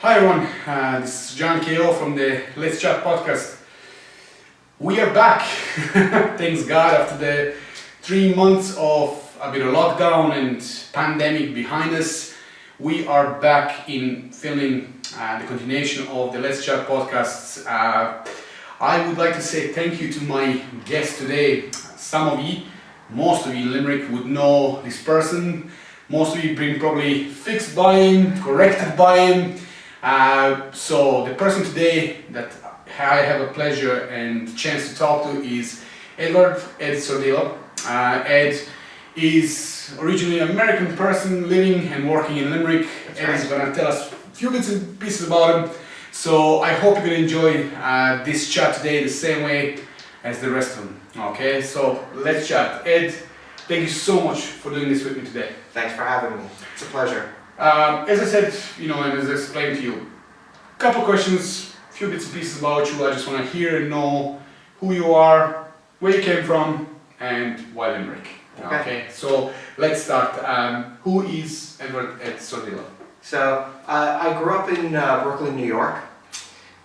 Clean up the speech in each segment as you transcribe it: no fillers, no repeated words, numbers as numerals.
Hi everyone, this is Srdan KO from the Let's Chat podcast. We are back, thanks God, after the 3 months of a bit of lockdown and pandemic behind us. We are back in filming the continuation of the Let's Chat podcasts. I would like to say thank you to my guest today. Some of you, most of you in Limerick would know this person. Most of you have been probably fixed by him, corrected by him. So the person today that I have a pleasure and chance to talk to is Edward Sordillo. Ed is originally an American person living and working in Limerick. Ed is going to tell us a few bits and pieces about him. So I hope you're going to enjoy this chat today the same way as the rest of them. Okay, so let's chat. Ed, thank you so much for doing this with me today. Thanks for having me. It's a pleasure. As I said, and as I explained to you, a couple questions, a few bits and pieces about you. I just want to hear and know who you are, where you came from, and why Limerick. Okay, so let's start. Who is Edward Sordillo? So, I grew up in Brooklyn, New York,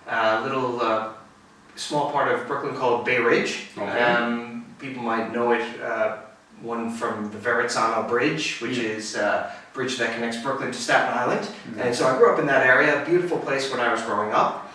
a little small part of Brooklyn called Bay Ridge. Okay. People might know it, one from the Verrazzano Bridge, which is a bridge that connects Brooklyn to Staten Island. Mm-hmm. And so I grew up in that area, a beautiful place when I was growing up.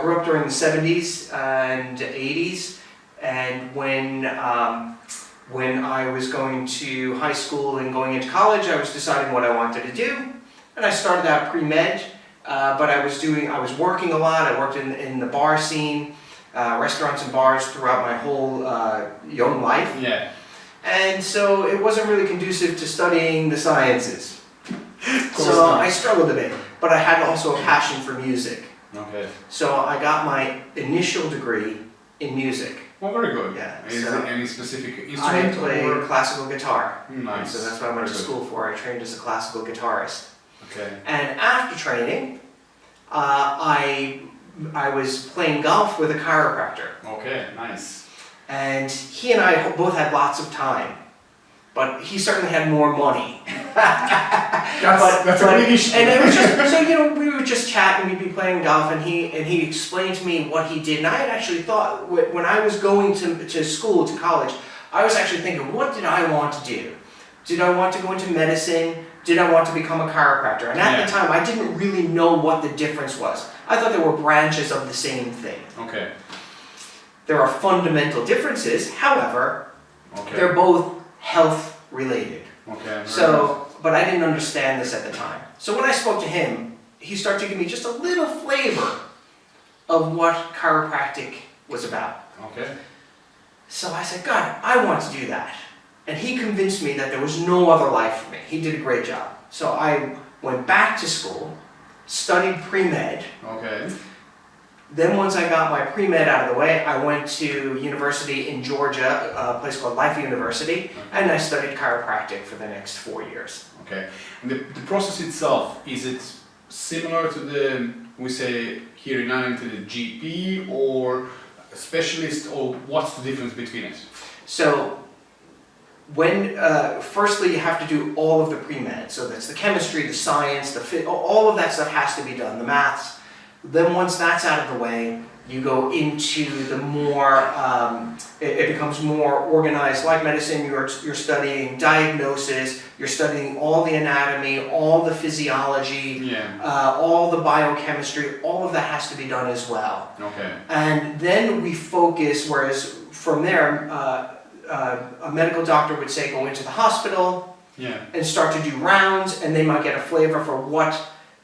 Grew up during the 70s and 80s, and when I was going to high school and going into college, I was deciding what I wanted to do. And I started out pre-med, but I was working a lot. I worked in the bar scene, restaurants and bars throughout my whole young life. Yeah. And so it wasn't really conducive to studying the sciences. So I struggled a bit, but I had also a passion for music. Okay. So I got my initial degree in music. Well, very good. Yeah. Is So there any specific I instrument? play classical guitar. Nice. So that's what I went to Very school for. I trained as a classical guitarist. Okay. And after training, I was playing golf with a chiropractor. Okay, nice. And he and I both had lots of time, but he certainly had more money. That's a big issue. And it was just, so we would just chat and we'd be playing golf, and he explained to me what he did. And I had actually thought, when I was going to school, to college, I was actually thinking, what did I want to do? Did I want to go into medicine? Did I want to become a chiropractor? And at the time, I didn't really know what the difference was. I thought there were branches of the same thing. Okay. There are fundamental differences, however, they're both health related. Okay. But I didn't understand this at the time. So when I spoke to him, he started to give me just a little flavor of what chiropractic was about. Okay. So I said, God, I want to do that. And he convinced me that there was no other life for me. He did a great job. So I went back to school, studied pre-med. Okay. Then once I got my pre-med out of the way, I went to university in Georgia, a place called Life University, and I studied chiropractic for the next 4 years. Okay. And the process itself, is it similar to we say here in Ireland, to the GP or a specialist, or what's the difference between it? So, firstly you have to do all of the pre-med. So that's the chemistry, the science, all of that stuff has to be done, the maths. Then once that's out of the way, you go into the more, it becomes more organized. Like medicine, you're studying diagnosis, you're studying all the anatomy, all the physiology, all the biochemistry, all of that has to be done as well. Okay. And then we focus, whereas from there, a medical doctor would say go into the hospital and start to do rounds, and they might get a flavor for what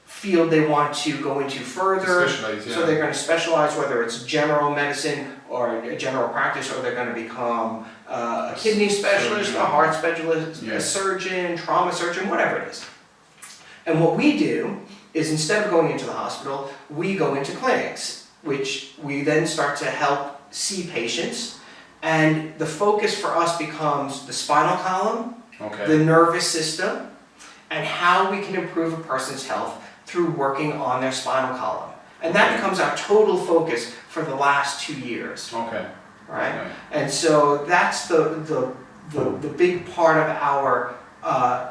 field they want to go into further. So they're going to specialize, whether it's general medicine or a general practice, or they're going to become a kidney specialist, a heart specialist, a surgeon, trauma surgeon, whatever it is. And what we do is, instead of going into the hospital, we go into clinics, which we then start to help see patients. And the focus for us becomes the spinal column, the nervous system, and how we can improve a person's health through working on their spinal column. And that becomes our total focus for the last 2 years. Okay. Right? And so that's the big part of our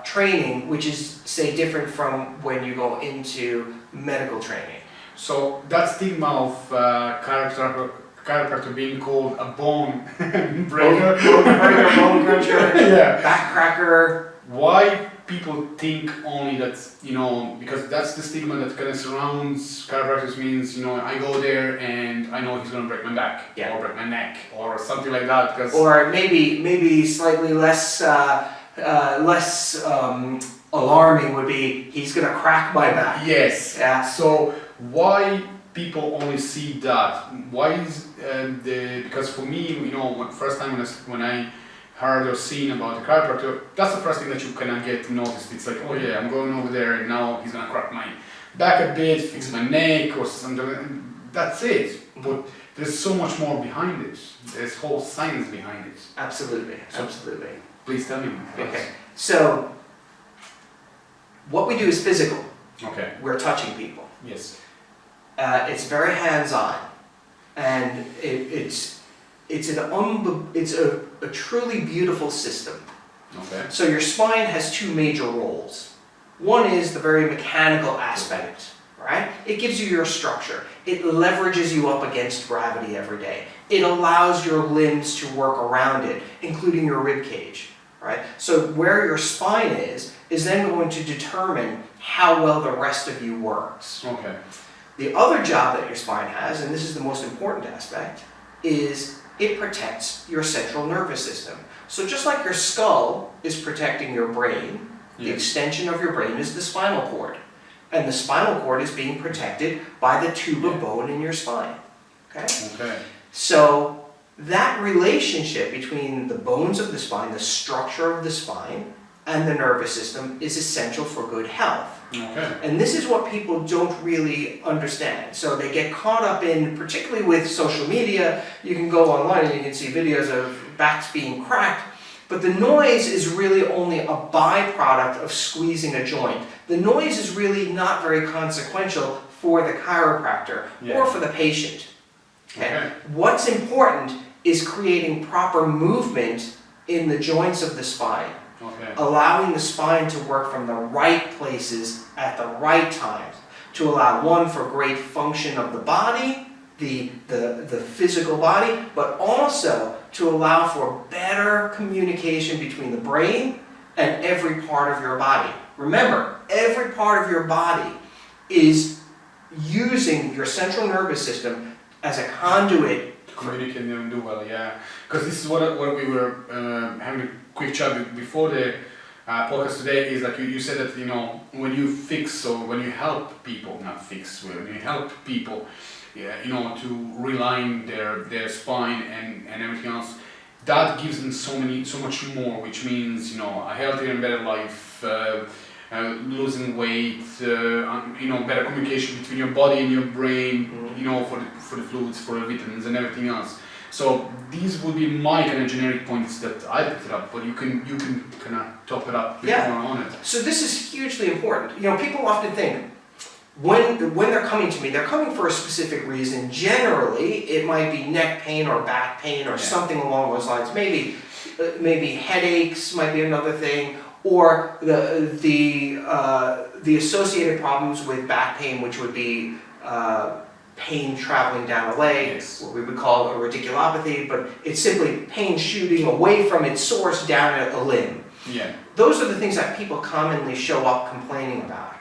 training, which is, say, different from when you go into medical training. So that stigma of chiropractor being called a bone breaker, Bone cruncher, yeah, back cracker. Why people think only that, because that's the stigma that kind of surrounds chiropractors, means, I go there and I know he's going to break my back, or break my neck, or something like that. Or maybe slightly less alarming would be, he's going to crack my back. Yes. Yeah. So why people only see that? Why is because for me, first time when I heard or seen about the chiropractor, that's the first thing that you kind of get noticed. It's like, oh yeah, I'm going over there and now he's gonna crack my back a bit, fix my neck or something. That's it. But there's so much more behind it. There's whole science behind it. Absolutely, absolutely. Please tell me. Okay, so what we do is physical. Okay. We're touching people. Yes. It's very hands-on, and it's a truly beautiful system. Okay. So your spine has two major roles. One is the very mechanical aspect, right? It gives you your structure. It leverages you up against gravity every day. It allows your limbs to work around it, including your rib cage, right? So where your spine is then going to determine how well the rest of you works. Okay. The other job that your spine has, and this is the most important aspect, is it protects your central nervous system. So just like your skull is protecting your brain, the extension of your brain is the spinal cord. And the spinal cord is being protected by the tube of bone in your spine. Okay? Okay. So that relationship between the bones of the spine, the structure of the spine, and the nervous system is essential for good health. Okay. And this is what people don't really understand. So they get caught up in, particularly with social media, you can go online and you can see videos of backs being cracked, but the noise is really only a byproduct of squeezing a joint. The noise is really not very consequential for the chiropractor or for the patient. Okay? What's important is creating proper movement in the joints of the spine. Okay. Allowing the spine to work from the right places at the right times to allow one for great function of the body, the physical body, but also to allow for better communication between the brain and every part of your body. Remember, every part of your body is using your central nervous system as a conduit. Communicate and do well, yeah. Because this is what we were having a quick chat before the podcast today, is like you said that, when you fix or when you help people, not fix, when you help people, to realign their spine and everything else, that gives them so much more, which means, a healthier and better life, losing weight, better communication between your body and your brain, for the fluids, for the vitamins and everything else. So these would be my kind of generic points that I picked it up, but you can kind of top it up more on it. So this is hugely important. People often think when they're coming to me, they're coming for a specific reason. Generally, it might be neck pain or back pain or something along those lines. Maybe headaches might be another thing, or the associated problems with back pain, which would be pain traveling down a leg, what we would call a radiculopathy, but it's simply pain shooting away from its source down a limb. Yeah. Those are the things that people commonly show up complaining about.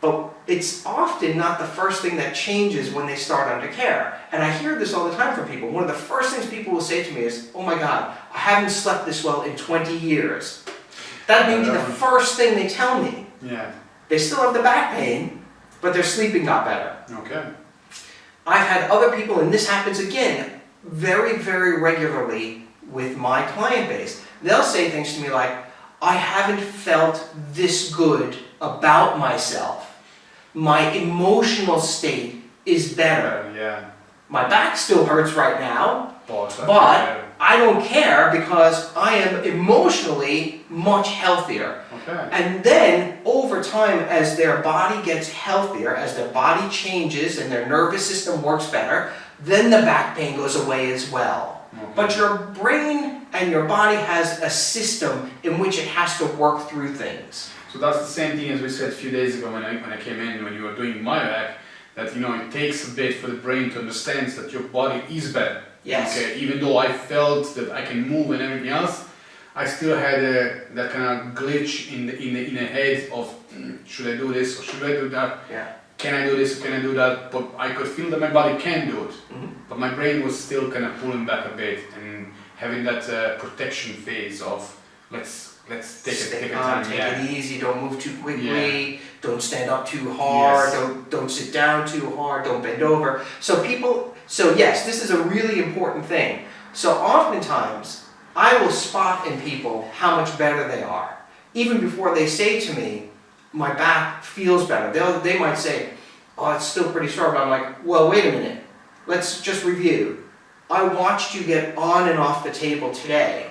But it's often not the first thing that changes when they start under care. And I hear this all the time from people. One of the first things people will say to me is, oh my God, I haven't slept this well in 20 years. That may be the first thing they tell me. Yeah. They still have the back pain, but their sleeping got better. Okay. I've had other people, and this happens again very, very regularly with my client base. They'll say things to me like, I haven't felt this good about myself. My emotional state is better. My back still hurts right now, but I don't care because I am emotionally much healthier. Okay. And then over time, as their body gets healthier, as their body changes and their nervous system works better, then the back pain goes away as well. Okay. But your brain and your body has a system in which it has to work through things. So that's the same thing as we said a few days ago when I came in, when you were doing my back, that, you know, it takes a bit for the brain to understand that your body is better. Yes. Okay, even though I felt that I can move and everything else, I still had that kind of glitch in the head of should I do this or should I do that? Yeah. Can I do this or can I do that? But I could feel that my body can do it, but my brain was still kind of pulling back a bit and having that protection phase of let's take it time. Take it easy. Don't move too quickly. Don't stand up too hard. Don't sit down too hard. Don't bend over. So yes, this is a really important thing. So oftentimes I will spot in people how much better they are, even before they say to me, "My back feels better." They might say, "Oh, it's still pretty sore," but I'm like, "Well, wait a minute. Let's just review. I watched you get on and off the table today,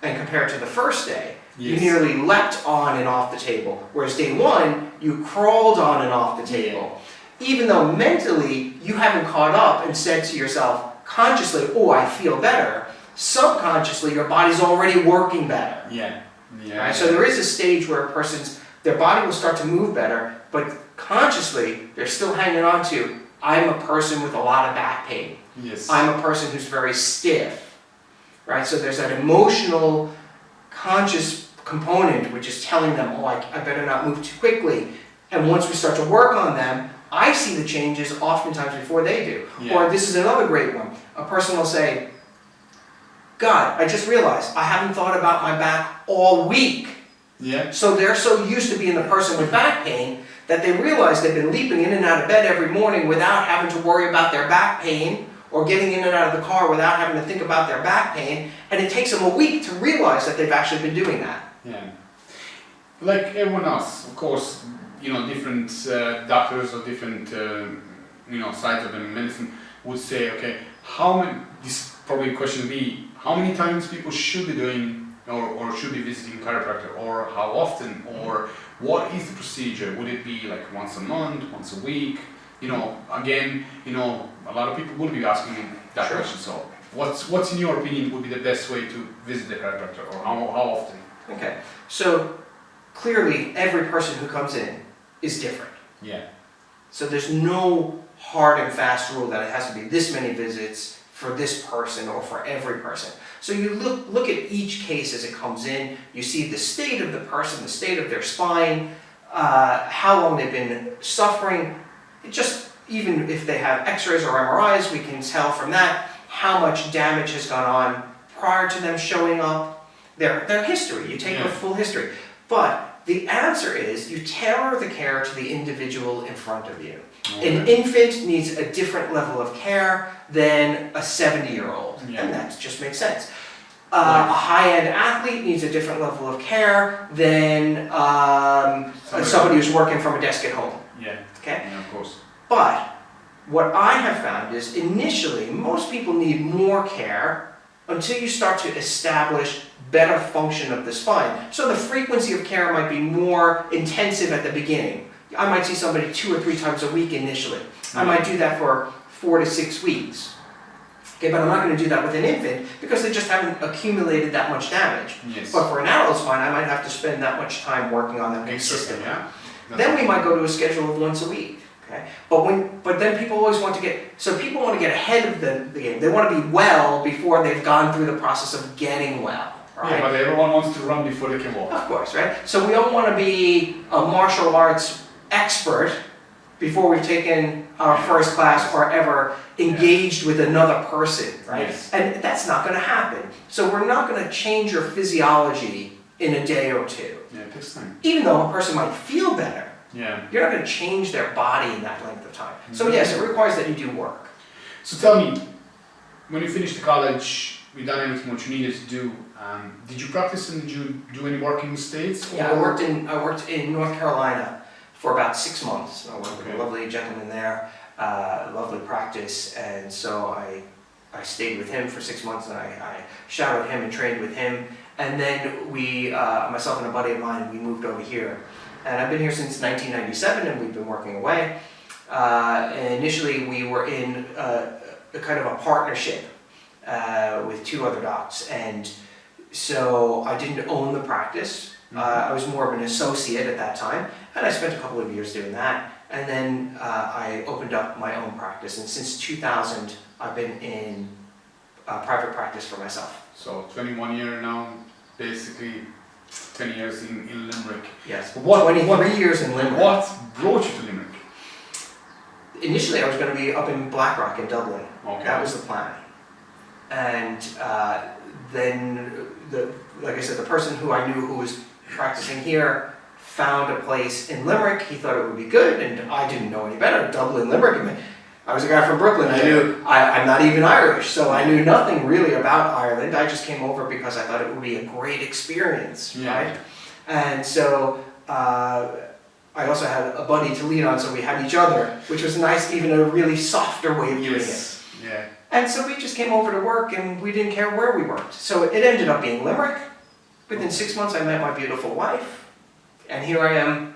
and compared to the first day, you nearly leapt on and off the table, whereas day one, you crawled on and off the table." Even though mentally, you haven't caught up and said to yourself consciously, "Oh, I feel better," subconsciously, your body's already working better. Right? So there is a stage where their body will start to move better, but consciously, they're still hanging on to, "I'm a person with a lot of back pain. I'm a person who's very stiff." Right? So there's that emotional, conscious component which is telling them, "Oh, I better not move too quickly." And once we start to work on them, I see the changes oftentimes before they do. Or this is another great one. A person will say, "God, I just realized I haven't thought about my back all week." So they're so used to being the person with back pain that they realize they've been leaping in and out of bed every morning without having to worry about their back pain, or getting in and out of the car without having to think about their back pain, and it takes them a week to realize that they've actually been doing that. Like everyone else, of course, you know, different doctors or different sides of the medicine would say, okay, this probably question would be, how many times people should be doing or should be visiting chiropractor, or how often, or what is the procedure? Would it be like once a month, once a week? You know, again, a lot of people will be asking that question. So, what's in your opinion would be the best way to visit the chiropractor, or how often? Okay, so clearly every person who comes in is different. So there's no hard and fast rule that it has to be this many visits for this person or for every person. So you look at each case as it comes in, you see the state of the person, the state of their spine, how long they've been suffering. Even if they have x-rays or MRIs, we can tell from that how much damage has gone on prior to them showing up. Their history, you take a full history. But the answer is you tailor the care to the individual in front of you. An infant needs a different level of care than a 70-year-old, and that just makes sense. A high-end athlete needs a different level of care than somebody who's working from a desk at home. Okay? Of course. But what I have found is initially most people need more care until you start to establish better function of the spine. So the frequency of care might be more intensive at the beginning. I might see somebody 2 or 3 times a week initially. I might do that for 4 to 6 weeks. Okay, but I'm not going to do that with an infant because they just haven't accumulated that much damage. But for an adult spine, I might have to spend that much time working on them consistently. Then we might go to a schedule of once a week. Okay? But then people always want to people want to get ahead of the game. They want to be well before they've gone through the process of getting well. Right? But everyone wants to run before they can walk. Of course, right? So we don't want to be a martial arts expert before we've taken our first class or ever engaged with another person, right? And that's not going to happen. So we're not going to change your physiology in a day or two. It takes time. Even though a person might feel better, you're not going to change their body in that length of time. So yes, it requires that you do work. So tell me, when you finished the college, you done everything what you needed to do. Did you practice and did you do any work in the States? Yeah, I worked in North Carolina for about 6 months. I worked with a lovely gentleman there, lovely practice, and so I stayed with him for 6 months, and I shadowed him and trained with him. And then myself and a buddy of mine, we moved over here. And I've been here since 1997, and we've been working away. And initially, we were in a kind of a partnership with 2 other docs, and so I didn't own the practice. I was more of an associate at that time, and I spent a couple of years doing that. And then I opened up my own practice, and since 2000, I've been in private practice for myself. So 21 years now, basically 20 years in Limerick. Yes, 23 years in Limerick. What brought you to Limerick? Initially, I was going to be up in Blackrock in Dublin. Okay. That was the plan. And then, like I said, the person who I knew who was practicing here found a place in Limerick. He thought it would be good, and I didn't know any better. Dublin, Limerick. I was a guy from Brooklyn. I'm not even Irish, so I knew nothing really about Ireland. I just came over because I thought it would be a great experience, right? And so I also had a buddy to lean on, so we had each other, which was nice, even a really softer way of doing it. Yeah. And so we just came over to work, and we didn't care where we worked. So it ended up being Limerick. Within 6 months, I met my beautiful wife, and here I am,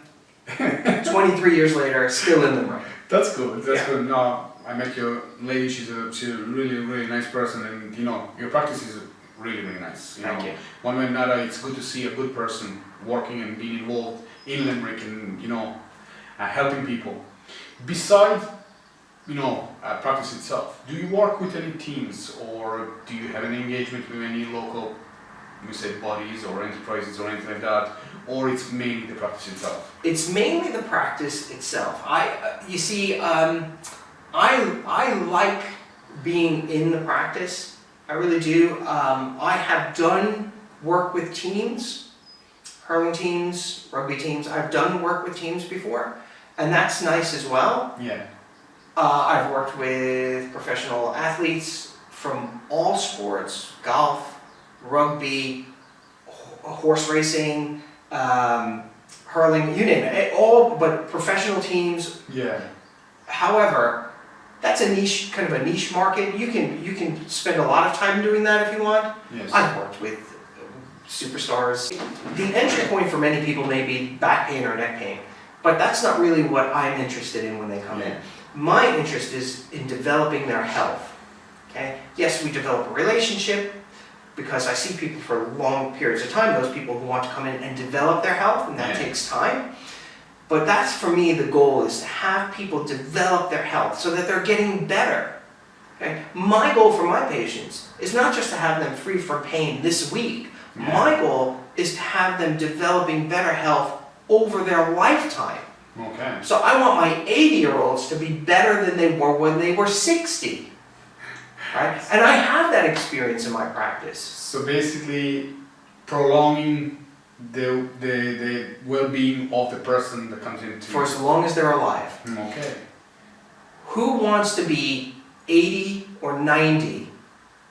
23 years later, still in Limerick. That's good. That's good. No, I met your lady. She's a really, really nice person, and your practice is really, really nice. Thank you. One way or another, it's good to see a good person working and being involved in Limerick and helping people. Besides, practice itself, do you work with any teams, or do you have any engagement with any local, bodies or enterprises or anything like that, or it's mainly the practice itself? It's mainly the practice itself. I like being in the practice. I really do. I have done work with teams, hurling teams, rugby teams. I've done work with teams before, and that's nice as well. Yeah. I've worked with professional athletes from all sports: golf, rugby, horse racing, hurling, you name it, all but professional teams. Yeah. However, that's a niche, kind of a niche market. You can spend a lot of time doing that if you want. Yes. I've worked with superstars. The entry point for many people may be back pain or neck pain, but that's not really what I'm interested in when they come in. My interest is in developing their health. Okay? Yes, we develop a relationship because I see people for long periods of time, those people who want to come in and develop their health, and that takes time. But that's, for me, the goal, is to have people develop their health so that they're getting better. Okay? My goal for my patients is not just to have them free from pain this week. My goal is to have them developing better health over their lifetime. Okay. So I want my 80-year-olds to be better than they were when they were 60. Right? And I have that experience in my practice. So basically, prolonging the well-being of the person that comes into... For as long as they're alive. Okay. Who wants to be 80 or 90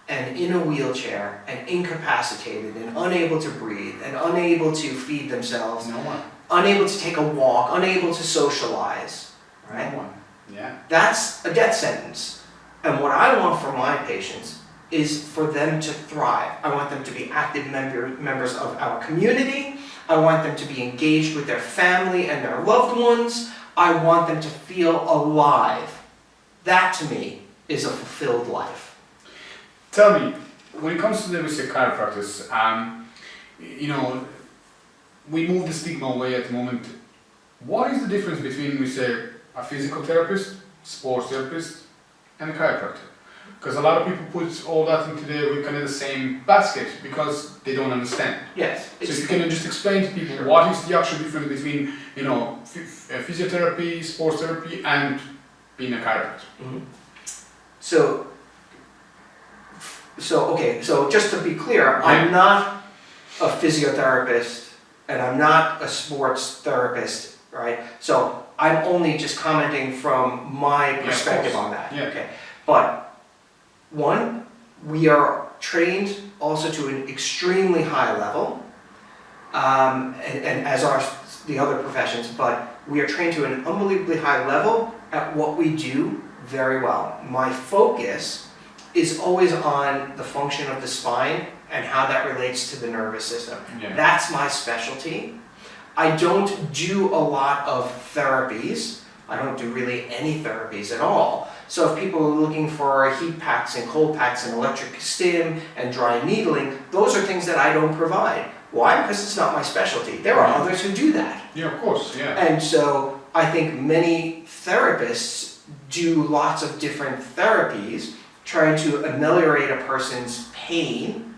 and in a wheelchair and incapacitated and unable to breathe and unable to feed themselves? No one. Unable to take a walk, unable to socialize, right? No one. Yeah. That's a death sentence. And what I want for my patients is for them to thrive. I want them to be active members of our community. I want them to be engaged with their family and their loved ones. I want them to feel alive. That, to me, is a fulfilled life. Tell me, when it comes to the chiropractors, we move the stigma away at the moment. What is the difference between, we say, a physical therapist, sports therapist, and a chiropractor? Because a lot of people put all that into the same basket because they don't understand. Yes. So if you can just explain to people what is the actual difference between, physiotherapy, sports therapy, and being a chiropractor. Mm-hmm. So just to be clear, I'm not a physiotherapist and I'm not a sports therapist, right? So I'm only just commenting from my perspective on that. Yeah. Okay. But one, we are trained also to an extremely high level, and as are the other professions, but we are trained to an unbelievably high level at what we do very well. My focus is always on the function of the spine and how that relates to the nervous system. Yeah. That's my specialty. I don't do a lot of therapies. I don't do really any therapies at all. So if people are looking for heat packs and cold packs and electric stim and dry needling, those are things that I don't provide. Why? Because it's not my specialty. There are others who do that. Yeah, of course, yeah. And so I think many therapists do lots of different therapies trying to ameliorate a person's pain,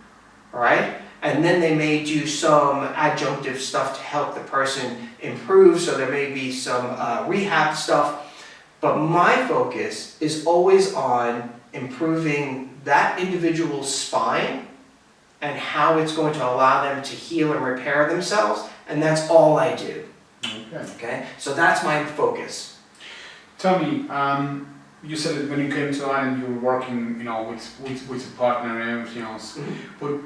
right? And then they may do some adjunctive stuff to help the person improve, so there may be some rehab stuff. But my focus is always on improving that individual's spine and how it's going to allow them to heal and repair themselves, and that's all I do. Okay? So that's my focus. Tell me, you said that when you came to Ireland you were working, with a partner and everything else. But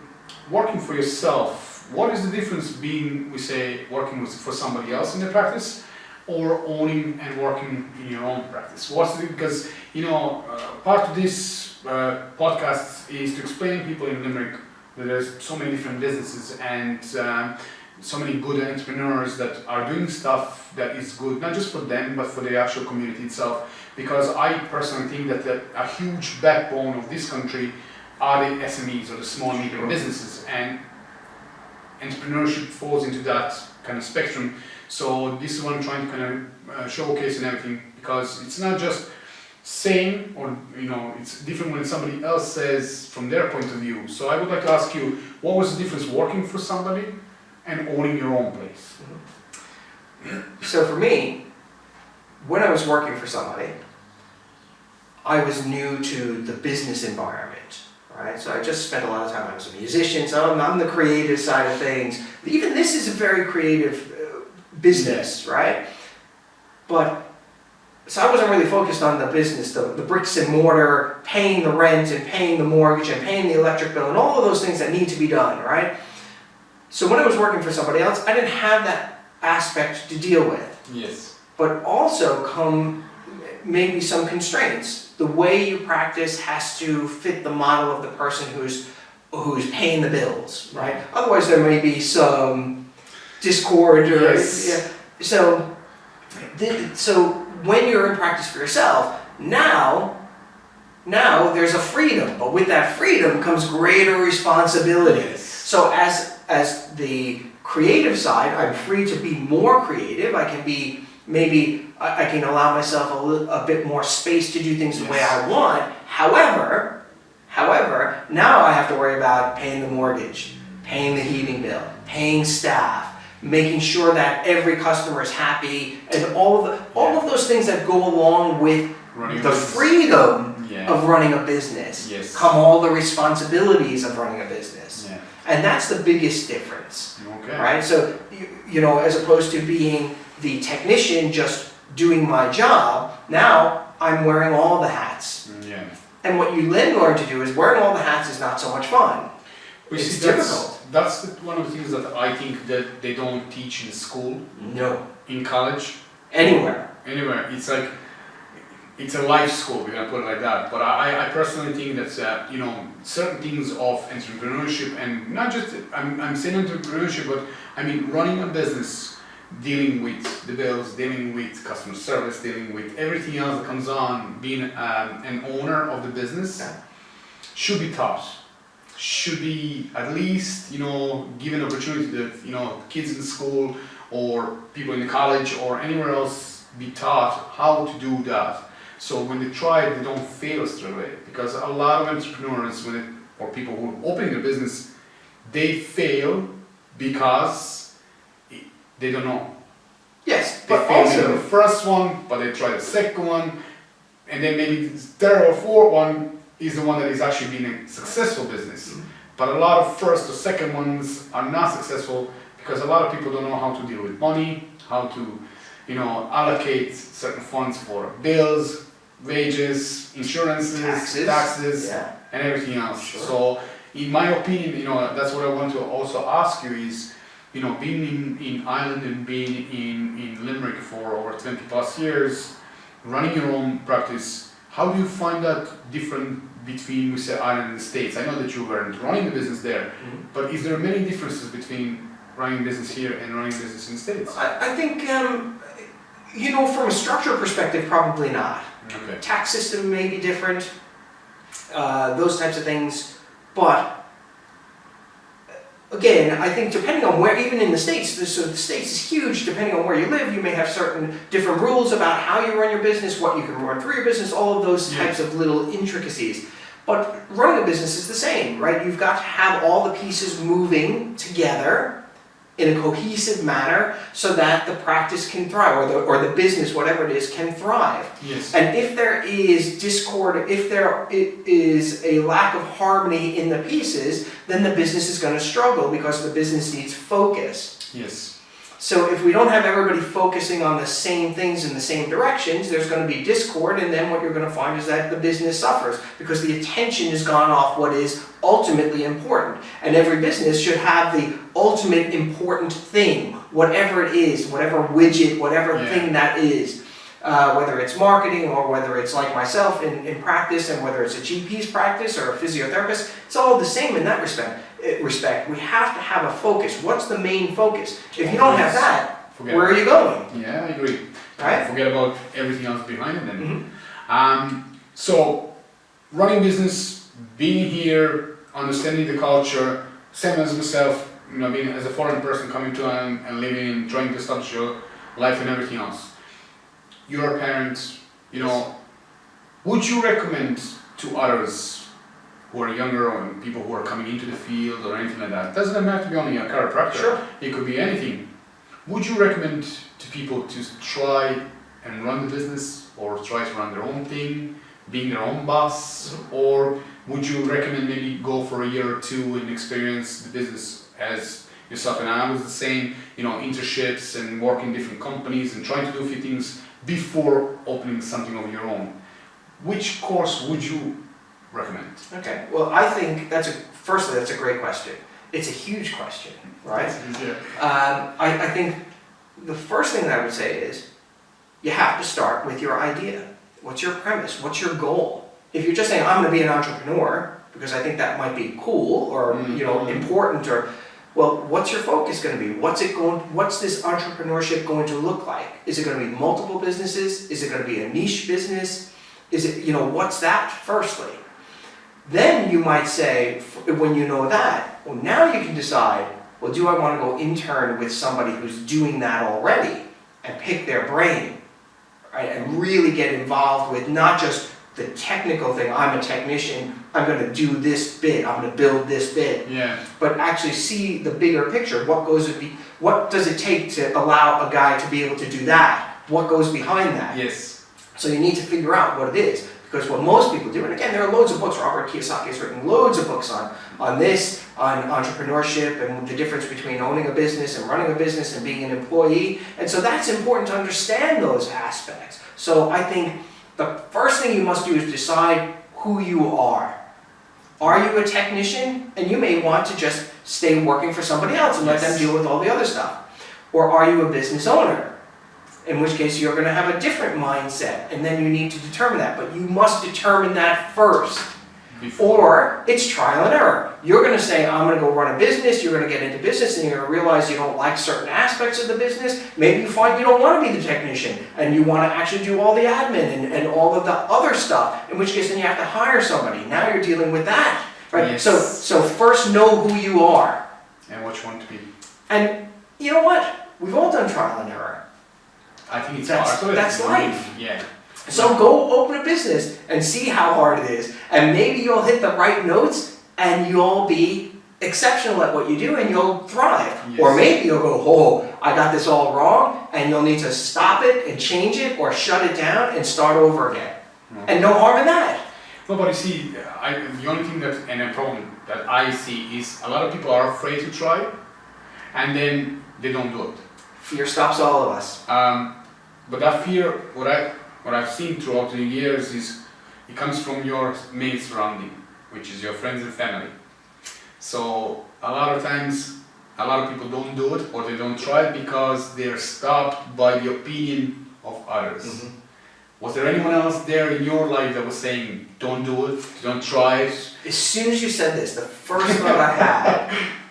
working for yourself, what is the difference being, we say, working for somebody else in the practice or owning and working in your own practice? Because, part of this podcast is to explain to people in Limerick that there's so many different businesses and so many good entrepreneurs that are doing stuff that is good, not just for them, but for the actual community itself. Because I personally think that a huge backbone of this country are the SMEs or the small and medium businesses, and entrepreneurship falls into that kind of spectrum. So this is what I'm trying to kind of showcase and everything, because it's not just saying, or it's different when somebody else says from their point of view. So I would like to ask you, what was the difference working for somebody and owning your own place? So for me, when I was working for somebody, I was new to the business environment, right? So I just spent a lot of time, I was a musician, so I'm the creative side of things. Even this is a very creative business, right? But, so I wasn't really focused on the business, the bricks and mortar, paying the rent and paying the mortgage and paying the electric bill and all of those things that need to be done, right? So when I was working for somebody else, I didn't have that aspect to deal with. Yes. But also come maybe some constraints. The way you practice has to fit the model of the person who's paying the bills, right? Otherwise there may be some discord or so when you're in practice for yourself, now there's a freedom, but with that freedom comes greater responsibility. Yes. So as the creative side, I'm free to be more creative. I can be, maybe I can allow myself a bit more space to do things the way I want. However, now I have to worry about paying the mortgage, paying the heating bill, paying staff, making sure that every customer is happy, and all of those things that go along with the freedom of running a business. Yes. Come all the responsibilities of running a business. Yeah. And that's the biggest difference. Okay. Right? So, as opposed to being the technician just doing my job, now I'm wearing all the hats. Yeah. And what you then learn to do is wearing all the hats is not so much fun. It's difficult. That's one of the things that I think that they don't teach in school. No. In college. Anywhere. It's like, it's a life school, we're gonna put it like that. But I personally think that certain things of entrepreneurship, and not just I'm saying entrepreneurship, but I mean running a business, dealing with the bills, dealing with customer service, dealing with everything else that comes on, being an owner of the business, should be taught. Should be at least given opportunity that kids in school or people in college or anywhere else be taught how to do that. So when they try it, they don't fail straight away. Because a lot of entrepreneurs, or people who are opening a business, they fail because they don't know. Yes, They but fail also in the first one, but they try the second one, and then maybe the third or fourth one is the one that is actually being a successful business. But a lot of first or second ones are not successful because a lot of people don't know how to deal with money, how to allocate certain funds for bills, wages, insurances, taxes and everything else. Sure. So in my opinion, that's what I want to also ask you is, being in Ireland and being in Limerick for over 20 plus years, running your own practice, how do you find that different between, we say, Ireland and the States? I know that you were running the business there, but is there many differences between running business here and running business in the States? I think, from a structure perspective, probably not. Okay. Tax system may be different, those types of things, but again, I think depending on where, even in the States, so the States is huge, depending on where you live, you may have certain different rules about how you run your business, what you can run through your business, all of those types of little intricacies. But running a business is the same, right? You've got to have all the pieces moving together in a cohesive manner so that the practice can thrive, or the business, whatever it is, can thrive. Yes. And if there is discord, if there is a lack of harmony in the pieces, then the business is going to struggle because the business needs focus. Yes. So if we don't have everybody focusing on the same things in the same directions, there's going to be discord, and then what you're going to find is that the business suffers because the attention has gone off what is ultimately important. And every business should have the ultimate important thing, whatever it is, whatever widget, whatever thing that is. Whether it's marketing or whether it's like myself in practice, and whether it's a GP's practice or a physiotherapist, it's all the same in that respect. We have to have a focus. What's the main focus? If you don't have that, where are you going? Yeah, I agree. Right? Forget about everything else behind it then. So, running business, being here, understanding the culture, same as myself, being as a foreign person coming to and living and trying to establish your life and everything else. You're a parent, would you recommend to others who are younger or people who are coming into the field or anything like that? It doesn't have to be only a chiropractor. Sure. It could be anything. Would you recommend to people to try and run the business, or try to run their own thing, being their own boss? Or would you recommend maybe go for a year or two and experience the business as yourself? And I was the same, internships and work in different companies and trying to do a few things before opening something of your own. Which course would you recommend? Okay, well, I think that's a great question. It's a huge question, right? I think the first thing that I would say is you have to start with your idea. What's your premise? What's your goal? If you're just saying, I'm going to be an entrepreneur, because I think that might be cool or important, or well, what's your focus going to be? What's this entrepreneurship going to look like? Is it going to be multiple businesses? Is it going to be a niche business? Is it, what's that firstly? Then you might say, when you know that, well, now you can decide, well, do I want to go intern with somebody who's doing that already and pick their brain, right? And really get involved with not just the technical thing, I'm a technician, I'm going to do this bit, I'm going to build this bit. But actually see the bigger picture. What does it take to allow a guy to be able to do that? What goes behind that? Yes. So you need to figure out what it is. Because what most people do, and again, there are loads of books, Robert Kiyosaki has written loads of books on entrepreneurship and the difference between owning a business and running a business and being an employee. And so that's important to understand those aspects. So I think the first thing you must do is decide who you are. Are you a technician? And you may want to just stay working for somebody else and let them deal with all the other stuff. Or are you a business owner? In which case you're going to have a different mindset, and then you need to determine that. But you must determine that first. Or it's trial and error. You're going to say, I'm going to go run a business, you're going to get into business, and you're going to realize you don't like certain aspects of the business. Maybe you find you don't want to be the technician, and you want to actually do all the admin and all of the other stuff, in which case then you have to hire somebody. Now you're dealing with that. Right? Yes. So first know who you are. And which one to be. And you know what? We've all done trial and error. I think it's that's life. Yeah. So go open a business and see how hard it is, and maybe you'll hit the right notes and you'll be exceptional at what you do and you'll thrive. Yes. Or maybe you'll go, oh, I got this all wrong, and you'll need to stop it and change it or shut it down and start over again. And no harm in that. No, but you see, the only thing and a problem that I see is a lot of people are afraid to try, and then they don't do it. Fear stops all of us. But that fear, what I've seen throughout the years is it comes from your main surrounding, which is your friends and family. So a lot of times, a lot of people don't do it or they don't try it because they're stopped by the opinion of others. Mm-hmm. Was there anyone else there in your life that was saying, don't do it, don't try it? As soon as you said this, the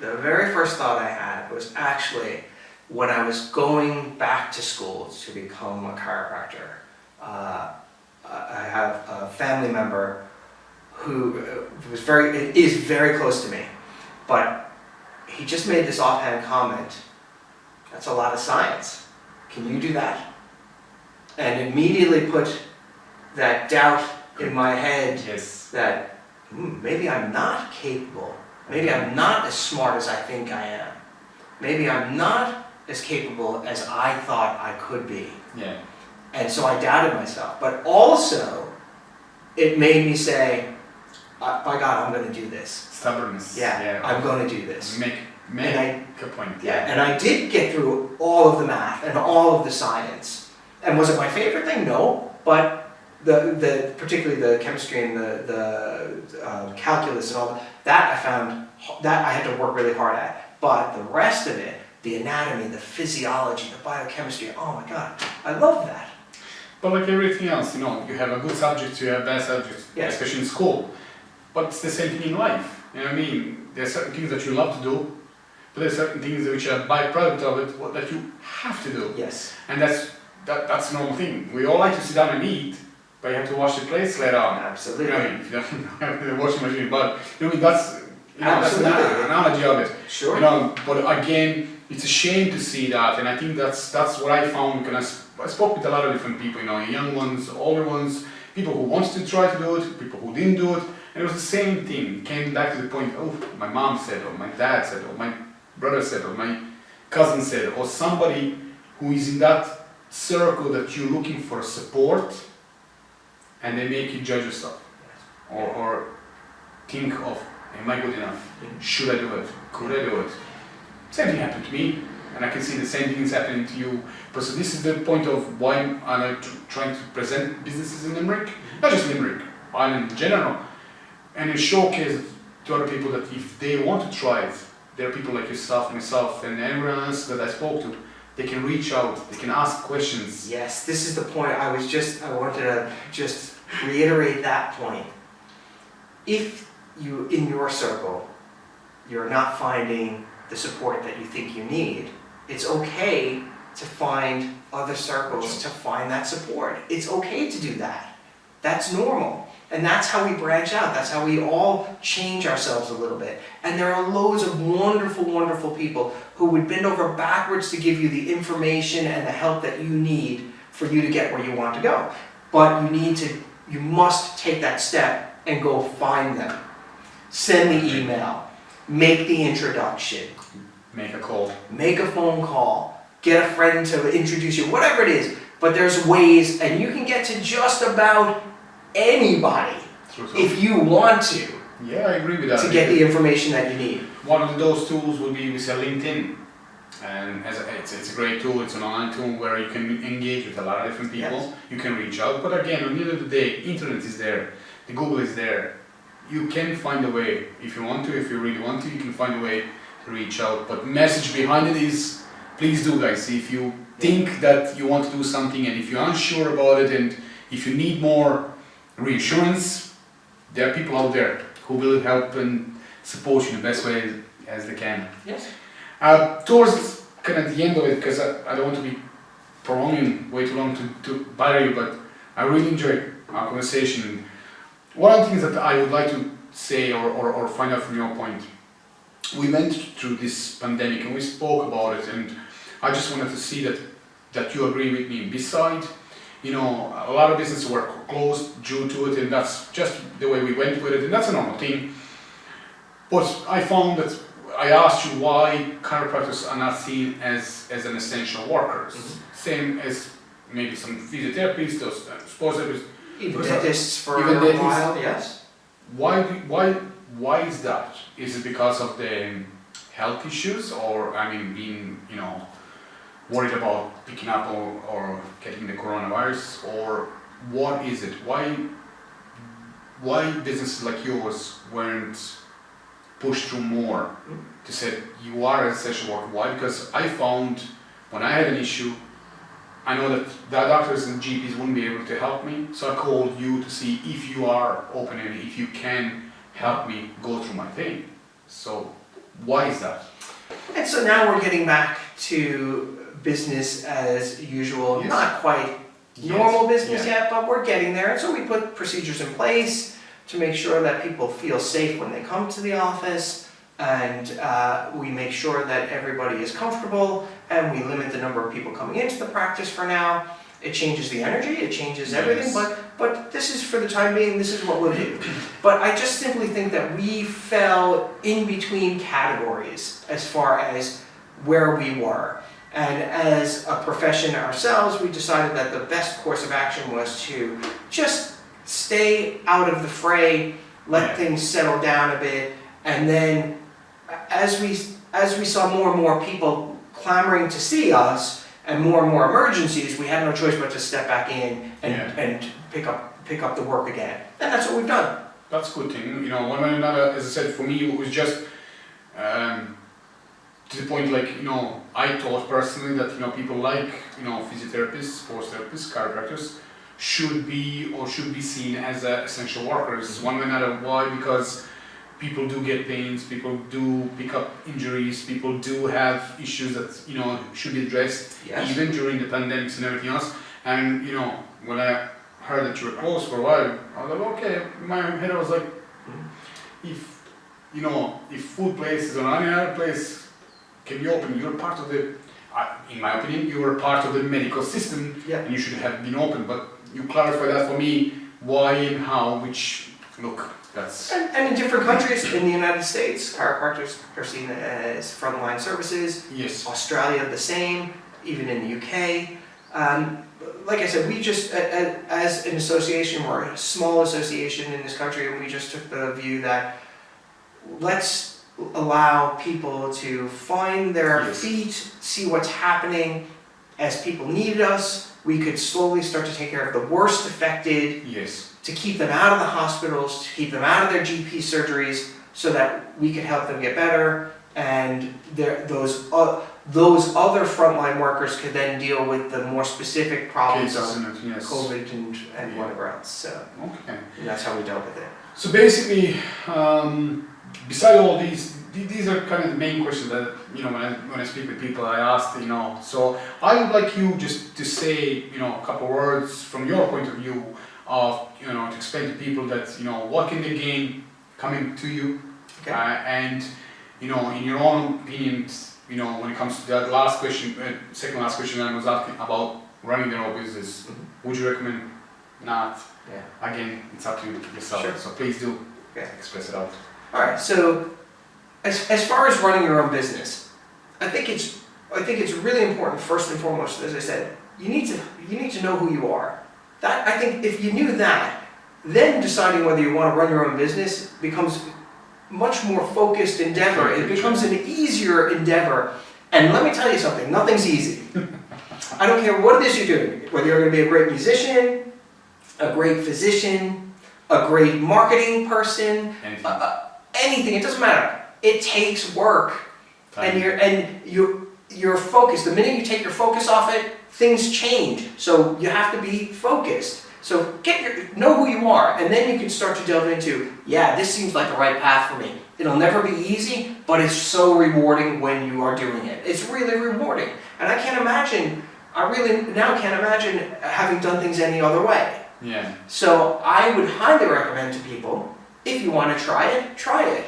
very first thought I had was actually when I was going back to school to become a chiropractor. I have a family member who is very close to me, but he just made this offhand comment, "That's a lot of science. Can you do that?" And immediately put that doubt in my head that maybe I'm not capable. Maybe I'm not as smart as I think I am. Maybe I'm not as capable as I thought I could be. Yeah. And so I doubted myself. But also, it made me say, by God, I'm going to do this. Stubbornness. Yeah, I'm going to do this. Make a point. Yeah, and I did get through all of the math and all of the science. And was it my favorite thing? No. But the particularly the chemistry and the calculus and all that I found that I had to work really hard at. But the rest of it, the anatomy, the physiology, the biochemistry, oh my God, I love that. But like everything else, you know, you have a good subject, you have bad subjects, especially in school. But it's the same thing in life. You know what I mean? There are certain things that you love to do, but there are certain things which are byproduct of it that you have to do. Yes. And that's a normal thing. We all like to sit down and eat, but you have to wash the plates later on. Absolutely. You know what I mean? If you don't have the washing machine, but you know, that's an analogy of it. Sure. You know, but again, it's a shame to see that, and I think that's what I found. And I spoke with a lot of different people. You know, young ones, older ones, people who wanted to try to do it, people who didn't do it, and it was the same thing. It came back to the point. Oh, my mom said, or my dad said, or my brother said, or my cousin said, or somebody who is in that circle that you're looking for support, and they make you judge yourself, or think of, am I good enough? Should I do it? Could I do it? Same thing happened to me, and I can see the same thing is happening to you. But so this is the point of why I'm trying to present businesses in Limerick, not just Limerick, Ireland in general, and showcase to other people that if they want to try it, there are people like yourself, myself, and everyone else that I spoke to. They can reach out, they can ask questions. Yes, this is the point. I wanted to just reiterate that point. If you, in your circle, you're not finding the support that you think you need, it's okay to find other circles to find that support. It's okay to do that. That's normal. And that's how we branch out. That's how we all change ourselves a little bit. And there are loads of wonderful, wonderful people who would bend over backwards to give you the information and the help that you need for you to get where you want to go. But you must take that step and go find them. Send the email. Make the introduction. Make a call. Make a phone call. Get a friend to introduce you. Whatever it is. But there's ways, and you can get to just about anybody if you want to. Yeah, I agree with that. To get the information that you need. One of those tools would be, we say, LinkedIn. And it's a great tool, it's an online tool where you can engage with a lot of different people. Yes. You can reach out, but again, at the end of the day, internet is there, the Google is there. You can find a way, if you want to, if you really want to, you can find a way to reach out. But message behind it is, please do, guys. If you think that you want to do something and if you're unsure about it and if you need more reassurance, there are people out there who will help and support you in the best way as they can. Yes. Towards kind of the end of it, because I don't want to be prolonging way too long to bother you, but I really enjoyed our conversation. One of the things that I would like to say or find out from your point, we went through this pandemic and we spoke about it, and I just wanted to see that you agree with me. Besides, you know, a lot of businesses were closed due to it, and that's just the way we went with it, and that's a normal thing. But I found that I asked you why chiropractors are not seen as an essential workers. Mm-hmm. Same as maybe some physiotherapists or sports therapists. Even dentists for a while, yes. Why is that? Is it because of the health issues, or being worried about picking up or getting the coronavirus, or what is it? Why businesses like yours weren't pushed through more to say you are an essential worker? Why? Because I found when I had an issue, I know that the doctors and GPs wouldn't be able to help me, so I called you to see if you are open and if you can help me go through my thing. So why is that? And so now we're getting back to business as usual. Yes. Not quite normal business yet, but we're getting there. And so we put procedures in place to make sure that people feel safe when they come to the office, and we make sure that everybody is comfortable, and we limit the number of people coming into the practice for now. It changes the energy, it changes everything, but this is for the time being, this is what we'll do. But I just simply think that we fell in between categories as far as where we were. And as a profession ourselves, we decided that the best course of action was to just stay out of the fray, let things settle down a bit, and then as we saw more and more people clamoring to see us, and more emergencies, we had no choice but to step back in and pick up the work again. And that's what we've done. That's a good thing. You know, one way or another, as I said, for me, it was just to the point, like, you know, I thought personally that, you know, people like, you know, physiotherapists, sports therapists, chiropractors should be seen as essential workers. One way or another. Why? Because people do get pains, people do pick up injuries, people do have issues that, you know, should be addressed even during the pandemics and everything else. And, you know, when I heard that you were closed for a while, I was like, okay, in my head I was like, if, you know, if food places or any other place can be open, you're part of the, in my opinion, you're part of the medical system and you should have been open. But you clarify that for me, why and how, which, look, that's... And in different countries, in the United States, chiropractors are seen as frontline services. Yes. Australia, the same, even in the UK. Like I said, we just, as an association, we're a small association in this country, and we just took the view that let's allow people to find their feet, see what's happening. As people needed us, we could slowly start to take care of the worst affected, to keep them out of the hospitals, to keep them out of their GP surgeries, so that we could help them get better, and those other frontline workers could then deal with the more specific problems of COVID and whatever else. So and that's how we dealt with it. So basically, beside all these are kind of the main questions that, you know, when I speak with people, I ask, you know. So I would like you just to say, you know, a couple of words from your point of view of, you know, to explain to people that, you know, what can they gain coming to you, and, you know, in your own opinions, you know, when it comes to that last question, second last question I was asking about running their own business, would you recommend? Not? Again, it's up to yourself. So please do express it out. All right. So as far as running your own business, I think it's really important. First and foremost, as I said, you need to know who you are. That, I think, if you knew that, then deciding whether you want to run your own business becomes much more focused endeavor. It becomes an easier endeavor. And let me tell you something, nothing's easy. I don't care what it is you're doing, whether you're going to be a great musician, a great physician, a great marketing person, anything, it doesn't matter. It takes work. And you're focused. The minute you take your focus off it, things change. So you have to be focused. So know who you are, and then you can start to delve into, this seems like the right path for me. It'll never be easy, but it's so rewarding when you are doing it. It's really rewarding. And I really now can't imagine having done things any other way. So I would highly recommend to people, if you want to try it.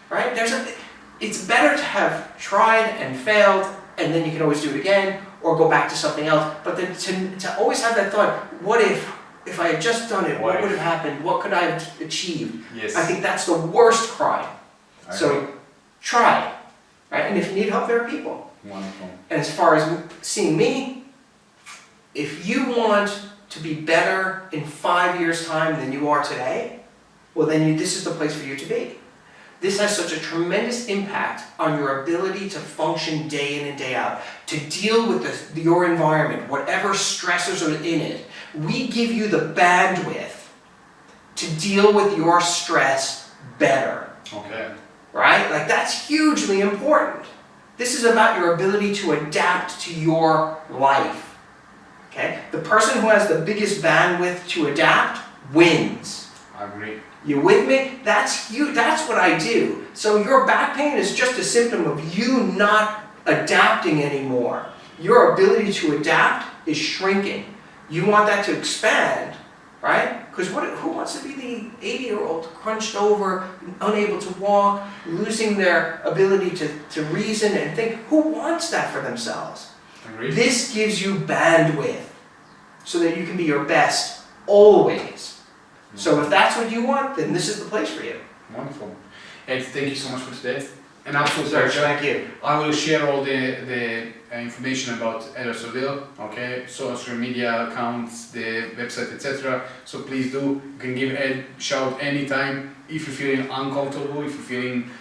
Right? It's better to have tried and failed, and then you can always do it again, or go back to something else. But then to always have that thought, what if I had just done it, what would have happened? What could I have achieved? I think that's the worst crime. So try, right? And if you need help, there are people. Wonderful. And as far as seeing me, if you want to be better in 5 years' time than you are today, well then this is the place for you to be. This has such a tremendous impact on your ability to function day in and day out, to deal with your environment, whatever stressors are in it. We give you the bandwidth to deal with your stress better. Right? Like, that's hugely important. This is about your ability to adapt to your life. Okay? The person who has the biggest bandwidth to adapt wins. I agree. You with me? That's you. That's what I do. So your back pain is just a symptom of you not adapting anymore. Your ability to adapt is shrinking. You want that to expand, right? Because who wants to be the 80-year-old crunched over, unable to walk, losing their ability to reason and think? Who wants that for themselves? Agreed. This gives you bandwidth so that you can be your best always. So if that's what you want, then this is the place for you. Wonderful. Ed, thank you so much for today. An absolute Sir, pleasure. thank you. I will share all the information about Edward Sordillo, okay? Social media accounts, the website, etc. So please do. You can give Ed a shout anytime if you're feeling uncomfortable, if you're feeling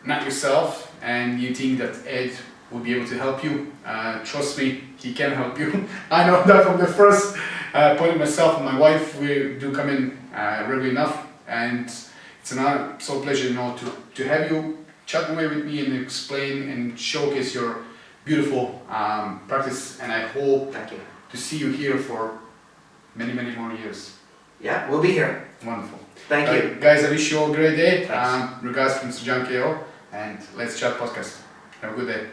not yourself, and you think that Ed will be able to help you. Trust me, he can help you. I know that from the first point myself and my wife. We do come in regularly enough, and it's an absolute pleasure, you know, to have you chat away with me and explain and showcase your beautiful practice, and I hope Thank you. to see you here for many, many more years. Yeah, we'll be here. Wonderful. Thank you. Guys, I wish you all a great day. Thanks. Regards from Srdan KO and Let's Chat Podcast. Have a good day.